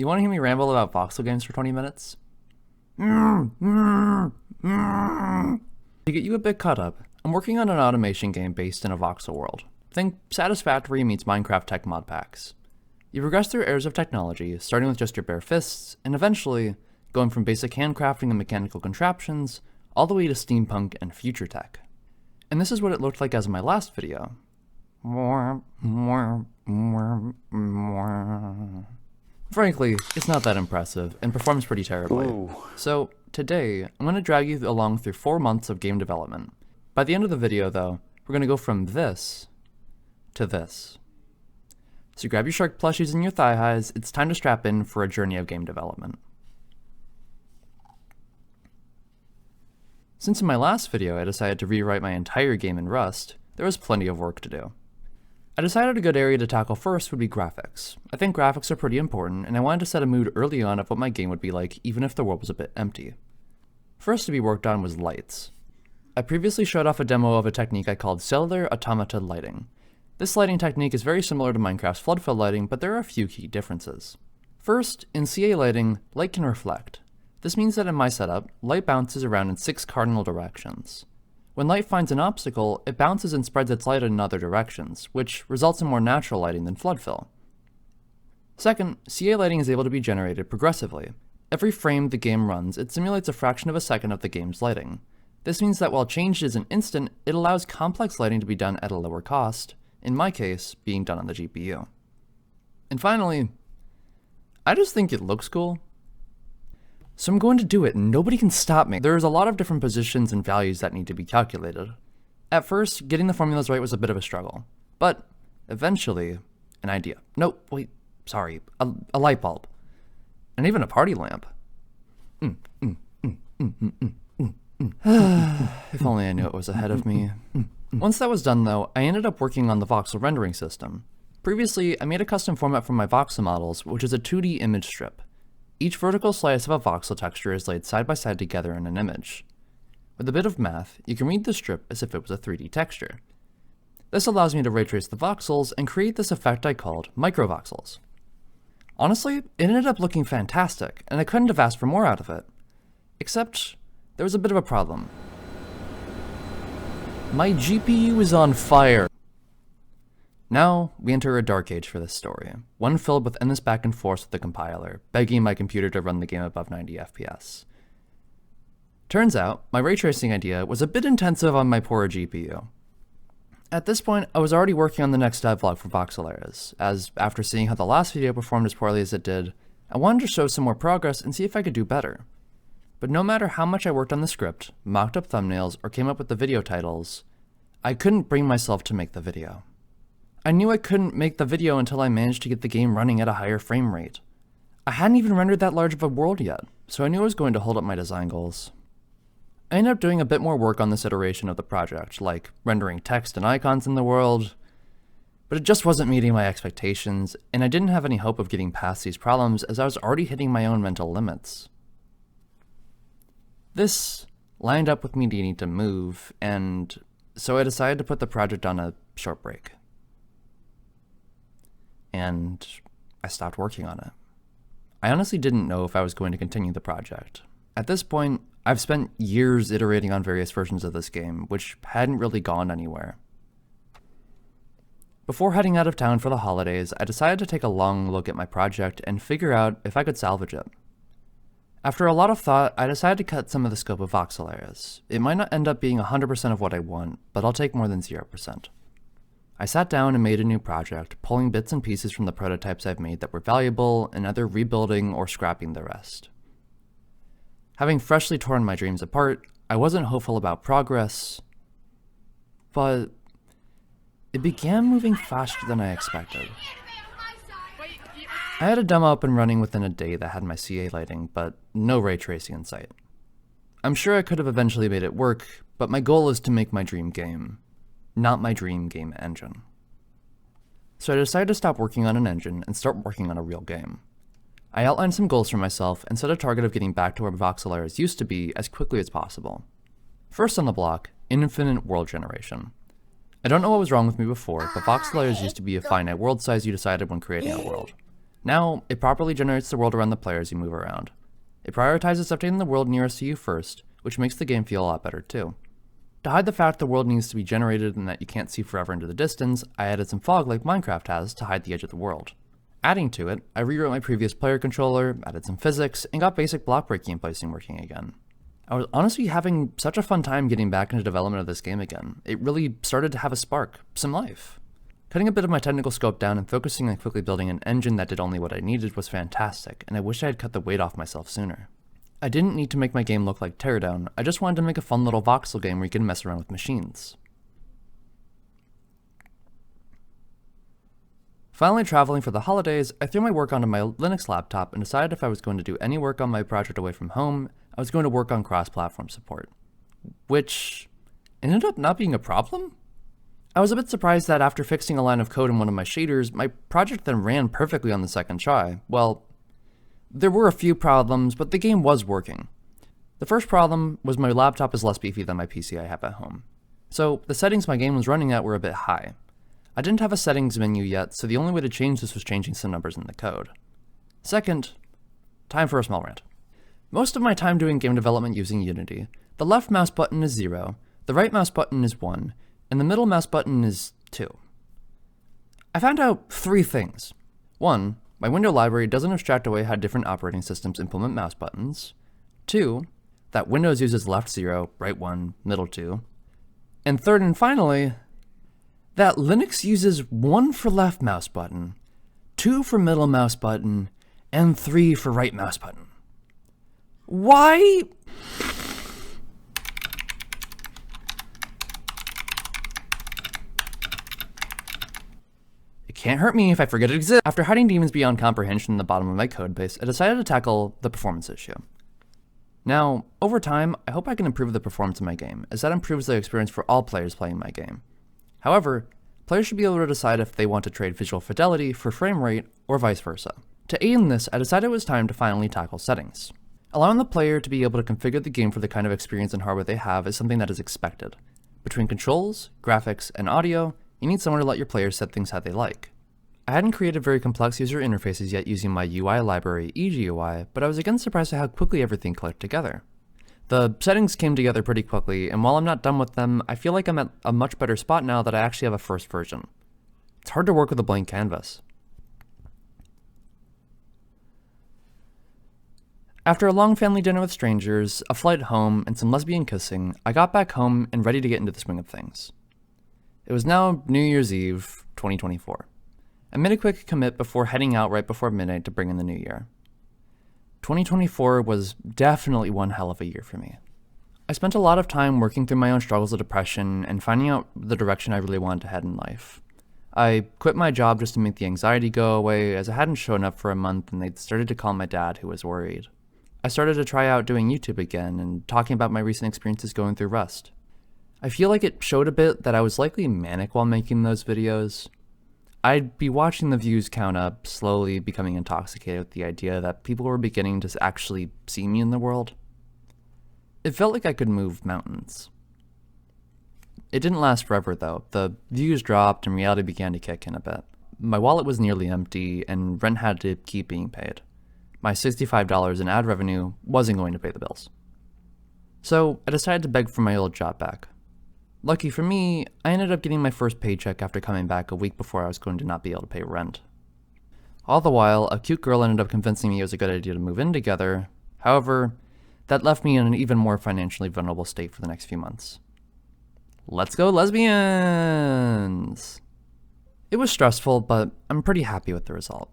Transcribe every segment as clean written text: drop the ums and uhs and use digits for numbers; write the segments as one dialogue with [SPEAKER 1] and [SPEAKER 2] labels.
[SPEAKER 1] You want to hear me ramble about voxel games for 20 minutes? To get you a bit caught up, I'm working on an automation game based in a voxel world. Think Satisfactory meets Minecraft tech mod packs. You progress through eras of technology, starting with just your bare fists, and eventually going from basic handcrafting and mechanical contraptions, all the way to steampunk and future tech. And this is what it looked like as in my last video. Frankly, it's not that impressive, and performs pretty terribly. Ooh. So, today, I'm going to drag you along through 4 months of game development. By the end of the video, though, we're going to go from this to this. So grab your shark plushies and your thigh highs, it's time to strap in for a journey of game development. Since in my last video I decided to rewrite my entire game in Rust, there was plenty of work to do. I decided a good area to tackle first would be graphics. I think graphics are pretty important, and I wanted to set a mood early on of what my game would be like even if the world was a bit empty. First to be worked on was lights. I previously showed off a demo of a technique I called cellular automata lighting. This lighting technique is very similar to Minecraft's flood fill lighting, but there are a few key differences. First, in CA lighting, light can reflect. This means that in my setup, light bounces around in 6 cardinal directions. When light finds an obstacle, it bounces and spreads its light in other directions, which results in more natural lighting than flood fill. Second, CA lighting is able to be generated progressively. Every frame the game runs, it simulates a fraction of a second of the game's lighting. This means that while change is an instant, it allows complex lighting to be done at a lower cost, in my case, being done on the GPU. And finally, I just think it looks cool. So I'm going to do it and nobody can stop me. There's a lot of different positions and values that need to be calculated. At first, getting the formulas right was a bit of a struggle, but eventually, an idea. No, wait, sorry, a light bulb. And even a party lamp. If only I knew it was ahead of me. Once that was done though, I ended up working on the voxel rendering system. Previously, I made a custom format for my voxel models, which is a 2D image strip. Each vertical slice of a voxel texture is laid side by side together in an image. With a bit of math, you can read the strip as if it was a 3D texture. This allows me to ray trace the voxels and create this effect I called microvoxels. Honestly, it ended up looking fantastic, and I couldn't have asked for more out of it. Except, there was a bit of a problem. My GPU is on fire. Now, we enter a dark age for this story, one filled with endless back and forth with the compiler, begging my computer to run the game above 90 FPS. Turns out, my ray tracing idea was a bit intensive on my poorer GPU. At this point, I was already working on the next devlog for Voxel Eras, as after seeing how the last video performed as poorly as it did, I wanted to show some more progress and see if I could do better. But no matter how much I worked on the script, mocked up thumbnails, or came up with the video titles, I couldn't bring myself to make the video. I knew I couldn't make the video until I managed to get the game running at a higher frame rate. I hadn't even rendered that large of a world yet, so I knew I was going to hold up my design goals. I ended up doing a bit more work on this iteration of the project, like rendering text and icons in the world, but it just wasn't meeting my expectations, and I didn't have any hope of getting past these problems as I was already hitting my own mental limits. This lined up with me needing to move, and so I decided to put the project on a short break. And I stopped working on it. I honestly didn't know if I was going to continue the project. At this point, I've spent years iterating on various versions of this game, which hadn't really gone anywhere. Before heading out of town for the holidays, I decided to take a long look at my project and figure out if I could salvage it. After a lot of thought, I decided to cut some of the scope of Voxel Eras. It might not end up being 100% of what I want, but I'll take more than 0%. I sat down and made a new project, pulling bits and pieces from the prototypes I've made that were valuable, and either rebuilding or scrapping the rest. Having freshly torn my dreams apart, I wasn't hopeful about progress, but it began moving faster than I expected. I had a demo up and running within a day that had my CA lighting, but no ray tracing in sight. I'm sure I could have eventually made it work, but my goal is to make my dream game. Not my dream game engine. So I decided to stop working on an engine and start working on a real game. I outlined some goals for myself and set a target of getting back to where Voxel Eras used to be as quickly as possible. First on the block, infinite world generation. I don't know what was wrong with me before, but Voxel Eras used to be a finite world size you decided when creating a world. Now, it properly generates the world around the player as you move around. It prioritizes updating the world nearest to you first, which makes the game feel a lot better too. To hide the fact the world needs to be generated and that you can't see forever into the distance, I added some fog like Minecraft has to hide the edge of the world. Adding to it, I rewrote my previous player controller, added some physics, and got basic block breaking and placing working again. I was honestly having such a fun time getting back into development of this game again. It really started to have a spark, some life. Cutting a bit of my technical scope down and focusing on quickly building an engine that did only what I needed was fantastic, and I wish I had cut the weight off myself sooner. I didn't need to make my game look like Teardown, I just wanted to make a fun little voxel game where you can mess around with machines. Finally traveling for the holidays, I threw my work onto my Linux laptop and decided if I was going to do any work on my project away from home, I was going to work on cross-platform support. Which ended up not being a problem? I was a bit surprised that after fixing a line of code in one of my shaders, my project then ran perfectly on the second try. Well, there were a few problems, but the game was working. The first problem was my laptop is less beefy than my PC I have at home. So the settings my game was running at were a bit high. I didn't have a settings menu yet, so the only way to change this was changing some numbers in the code. Second, time for a small rant. Most of my time doing game development using Unity, the left mouse button is 0, the right mouse button is 1, and the middle mouse button is 2. I found out 3 things. 1, my window library doesn't abstract away how different operating systems implement mouse buttons. 2, that Windows uses left 0, right 1, middle 2. And third and finally, that Linux uses 1 for left mouse button, 2 for middle mouse button, and 3 for right mouse button. Why? It can't hurt me if I forget it exists. After hiding demons beyond comprehension in the bottom of my codebase, I decided to tackle the performance issue. Now, over time, I hope I can improve the performance of my game, as that improves the experience for all players playing my game. However, players should be able to decide if they want to trade visual fidelity for frame rate, or vice versa. To aid in this, I decided it was time to finally tackle settings. Allowing the player to be able to configure the game for the kind of experience and hardware they have is something that is expected. Between controls, graphics, and audio, you need someone to let your players set things how they like. I hadn't created very complex user interfaces yet using my UI library, EGUI, but I was again surprised at how quickly everything clicked together. The settings came together pretty quickly, and while I'm not done with them, I feel like I'm at a much better spot now that I actually have a first version. It's hard to work with a blank canvas. After a long family dinner with strangers, a flight home, and some lesbian kissing, I got back home and ready to get into the swing of things. It was now New Year's Eve, 2024. I made a quick commit before heading out right before midnight to bring in the new year. 2024 was definitely one hell of a year for me. I spent a lot of time working through my own struggles of depression and finding out the direction I really wanted to head in life. I quit my job just to make the anxiety go away, as I hadn't shown up for a month and they'd started to call my dad, who was worried. I started to try out doing YouTube again and talking about my recent experiences going through Rust. I feel like it showed a bit that I was likely manic while making those videos. I'd be watching the views count up, slowly becoming intoxicated with the idea that people were beginning to actually see me in the world. It felt like I could move mountains. It didn't last forever though. The views dropped and reality began to kick in a bit. My wallet was nearly empty and rent had to keep being paid. My $65 in ad revenue wasn't going to pay the bills. So I decided to beg for my old job back. Lucky for me, I ended up getting my first paycheck after coming back a week before I was going to not be able to pay rent. All the while, a cute girl ended up convincing me it was a good idea to move in together. However, that left me in an even more financially vulnerable state for the next few months. Let's go lesbians! It was stressful, but I'm pretty happy with the result.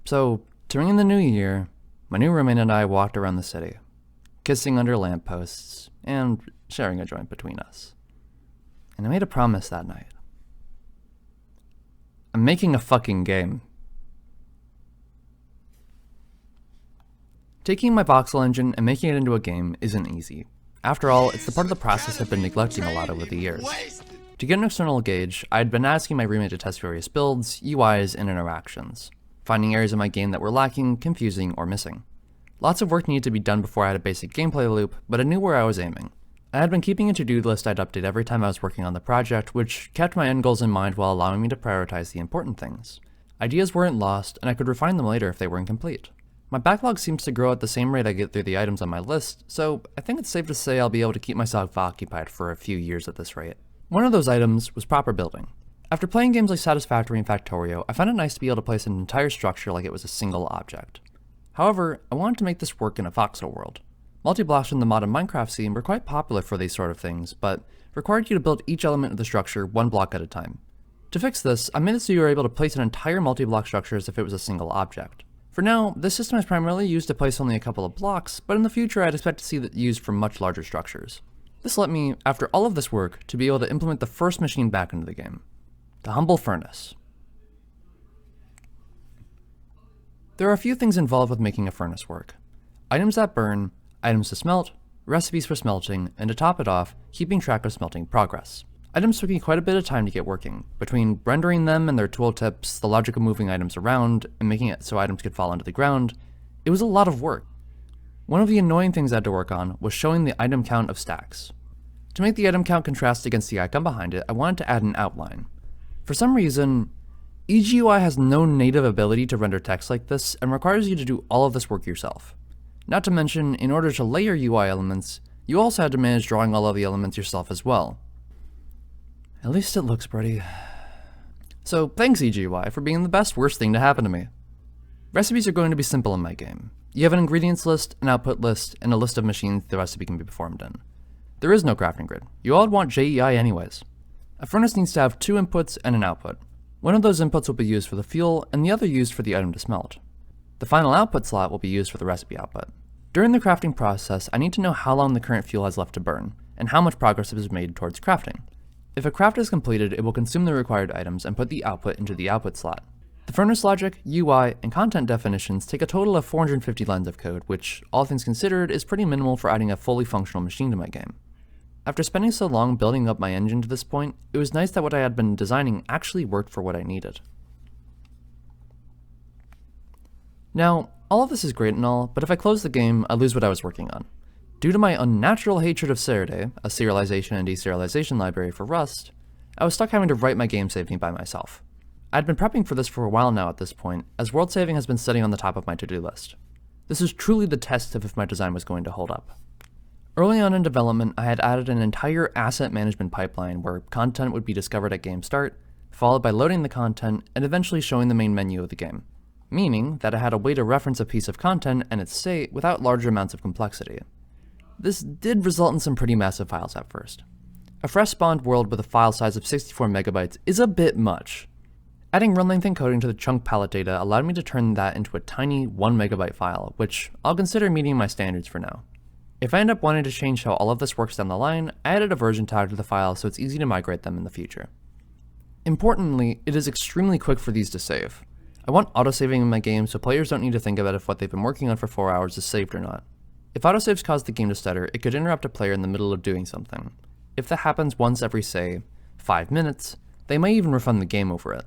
[SPEAKER 1] So, during the new year, my new roommate and I walked around the city, kissing under lampposts and sharing a joint between us. And I made a promise that night. I'm making a fucking game. Taking my voxel engine and making it into a game isn't easy. After all, it's the part of the process I've been neglecting a lot over the years. To get an external gauge, I'd been asking my roommate to test various builds, UIs, and interactions, finding areas of my game that were lacking, confusing, or missing. Lots of work needed to be done before I had a basic gameplay loop, but I knew where I was aiming. I had been keeping a to-do list I'd update every time I was working on the project, which kept my end goals in mind while allowing me to prioritize the important things. Ideas weren't lost, and I could refine them later if they were incomplete. My backlog seems to grow at the same rate I get through the items on my list, so I think it's safe to say I'll be able to keep myself occupied for a few years at this rate. One of those items was proper building. After playing games like Satisfactory and Factorio, I found it nice to be able to place an entire structure like it was a single object. However, I wanted to make this work in a voxel world. Multi-blocks from the modern Minecraft scene were quite popular for these sort of things, but required you to build each element of the structure one block at a time. To fix this, I made it so you were able to place an entire multi-block structure as if it was a single object. For now, this system is primarily used to place only a couple of blocks, but in the future I'd expect to see it used for much larger structures. This let me, after all of this work, to be able to implement the first machine back into the game. The humble furnace. There are a few things involved with making a furnace work. Items that burn, items to smelt, recipes for smelting, and to top it off, keeping track of smelting progress. Items took me quite a bit of time to get working, between rendering them and their tooltips, the logic of moving items around, and making it so items could fall into the ground. It was a lot of work. One of the annoying things I had to work on was showing the item count of stacks. To make the item count contrast against the icon behind it, I wanted to add an outline. For some reason, EGUI has no native ability to render text like this and requires you to do all of this work yourself. Not to mention, in order to layer UI elements, you also had to manage drawing all of the elements yourself as well. At least it looks pretty. So thanks EGUI for being the best worst thing to happen to me. Recipes are going to be simple in my game. You have an ingredients list, an output list, and a list of machines the recipe can be performed in. There is no crafting grid. You all want JEI anyways. A furnace needs to have two inputs and an output. One of those inputs will be used for the fuel, and the other used for the item to smelt. The final output slot will be used for the recipe output. During the crafting process, I need to know how long the current fuel has left to burn, and how much progress is made towards crafting. If a craft is completed, it will consume the required items and put the output into the output slot. The furnace logic, UI, and content definitions take a total of 450 lines of code, which, all things considered, is pretty minimal for adding a fully functional machine to my game. After spending so long building up my engine to this point, it was nice that what I had been designing actually worked for what I needed. Now, all of this is great and all, but if I close the game, I lose what I was working on. Due to my unnatural hatred of Seridae, a serialization and deserialization library for Rust, I was stuck having to write my game saving by myself. I'd been prepping for this for a while now at this point, as world saving has been sitting on the top of my to-do list. This is truly the test of if my design was going to hold up. Early on in development, I had added an entire asset management pipeline where content would be discovered at game start, followed by loading the content, and eventually showing the main menu of the game. Meaning that I had a way to reference a piece of content and its state without large amounts of complexity. This did result in some pretty massive files at first. A fresh spawned world with a file size of 64 megabytes is a bit much. Adding run length encoding to the chunk palette data allowed me to turn that into a tiny 1 megabyte file, which I'll consider meeting my standards for now. If I end up wanting to change how all of this works down the line, I added a version tag to the file so it's easy to migrate them in the future. Importantly, it is extremely quick for these to save. I want autosaving in my game so players don't need to think about if what they've been working on for 4 hours is saved or not. If autosaves cause the game to stutter, it could interrupt a player in the middle of doing something. If that happens once every, say, 5 minutes, they may even refund the game over it.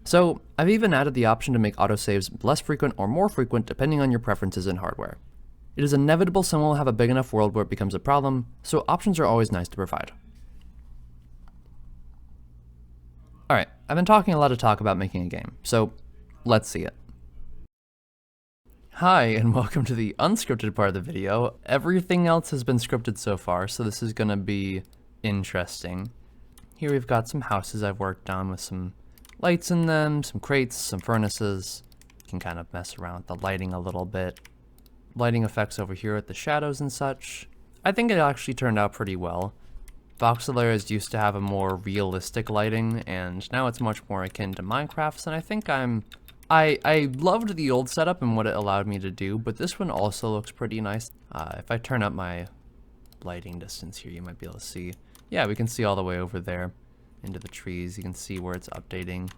[SPEAKER 1] So, I've even added the option to make autosaves less frequent or more frequent depending on your preferences in hardware. It is inevitable someone will have a big enough world where it becomes a problem, so options are always nice to provide. Alright, I've been talking a lot of talk about making a game, so let's see it. Hi, and welcome to the unscripted part of the video. Everything else has been scripted so far, so this is gonna be interesting. Here we've got some houses I've worked on with some lights in them, some crates, some furnaces. You can kind of mess around with the lighting a little bit. Lighting effects over here with the shadows and such. I think it actually turned out pretty well. Voxel Eras used to have a more realistic lighting, and now it's much more akin to Minecraft's, and I think I loved the old setup and what it allowed me to do, but this one also looks pretty nice. If I turn up my lighting distance here, you might be able to see. Yeah, we can see all the way over there into the trees. You can see where it's updating.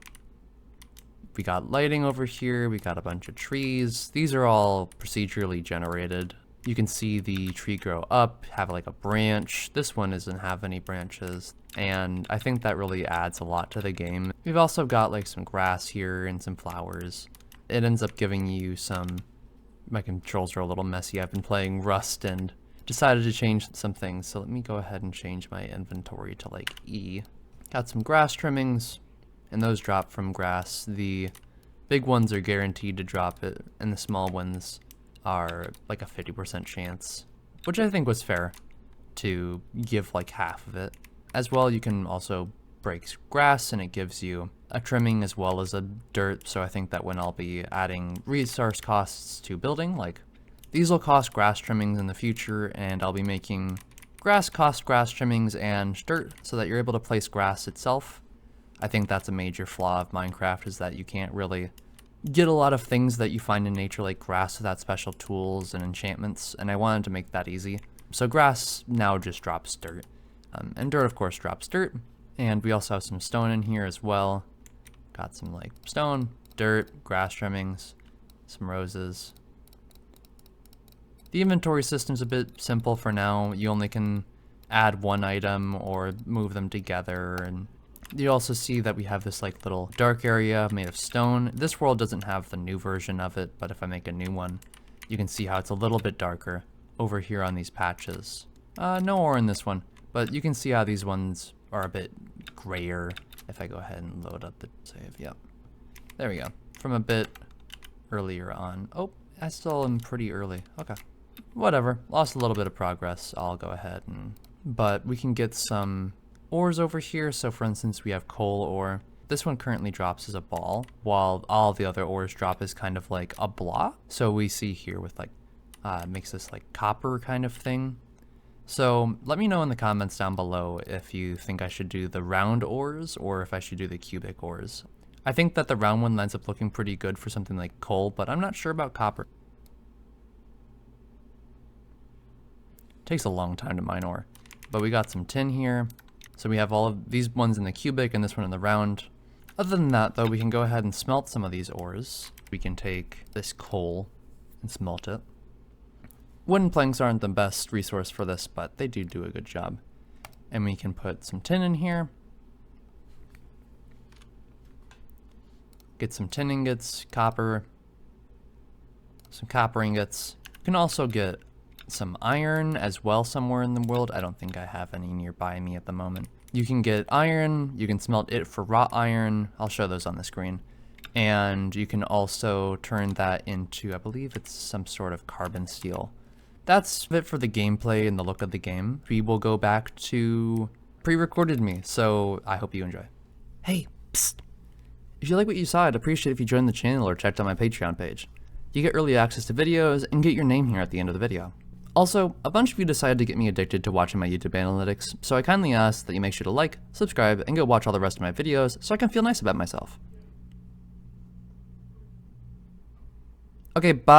[SPEAKER 1] We got lighting over here, we got a bunch of trees. These are all procedurally generated. You can see the tree grow up, have like a branch. This one doesn't have any branches, and I think that really adds a lot to the game. We've also got like some grass here and some flowers. It ends up giving you some... My controls are a little messy. I've been playing Rust and decided to change some things, so let me go ahead and change my inventory to like E. Got some grass trimmings. and those drop from grass. The big ones are guaranteed to drop it, and the small ones are like a 50% chance, which I think was fair to give like half of it. As well, you can also break grass, and it gives you a trimming as well as a dirt, so I think that when I'll be adding resource costs to building, like these will cost grass trimmings in the future, and I'll be making grass cost grass trimmings and dirt so that you're able to place grass itself. I think that's a major flaw of Minecraft, is that you can't really get a lot of things that you find in nature like grass without special tools and enchantments, and I wanted to make that easy. So grass now just drops dirt, and dirt of course drops dirt, and we also have some stone in here as well. Got some like stone, dirt, grass trimmings, some roses. The inventory system's a bit simple for now. You only can add one item or move them together, and you also see that we have this like little dark area made of stone. This world doesn't have the new version of it, but if I make a new one, you can see how it's a little bit darker over here on these patches. No ore in this one, but you can see how these ones are a bit grayer. If I go ahead and load up the save, yep. There we go. From a bit earlier on. Oh, I still am pretty early. Okay. Whatever. Lost a little bit of progress. I'll go ahead and... But we can get some ores over here. So for instance, we have coal ore. This one currently drops as a ball, while all the other ores drop as kind of like a block. So we see here with like, makes this like copper kind of thing. So let me know in the comments down below if you think I should do the round ores or if I should do the cubic ores. I think that the round one ends up looking pretty good for something like coal, but I'm not sure about copper. Takes a long time to mine ore, but we got some tin here. So we have all of these ones in the cubic and this one in the round. Other than that though, we can go ahead and smelt some of these ores. We can take this coal and smelt it. Wooden planks aren't the best resource for this, but they do a good job. And we can put some tin in here. Get some tin ingots, copper, some copper ingots. You can also get some iron as well somewhere in the world. I don't think I have any nearby me at the moment. You can get iron, you can smelt it for wrought iron. I'll show those on the screen. And you can also turn that into, I believe it's some sort of carbon steel. That's it for the gameplay and the look of the game. We will go back to pre-recorded me, so I hope you enjoy. Hey, psst. If you like what you saw, I'd appreciate if you joined the channel or checked out my Patreon page. You get early access to videos and get your name here at the end of the video. Also, a bunch of you decided to get me addicted to watching my YouTube analytics, so I kindly ask that you make sure to like, subscribe, and go watch all the rest of my videos so I can feel nice about myself. Okay, bye.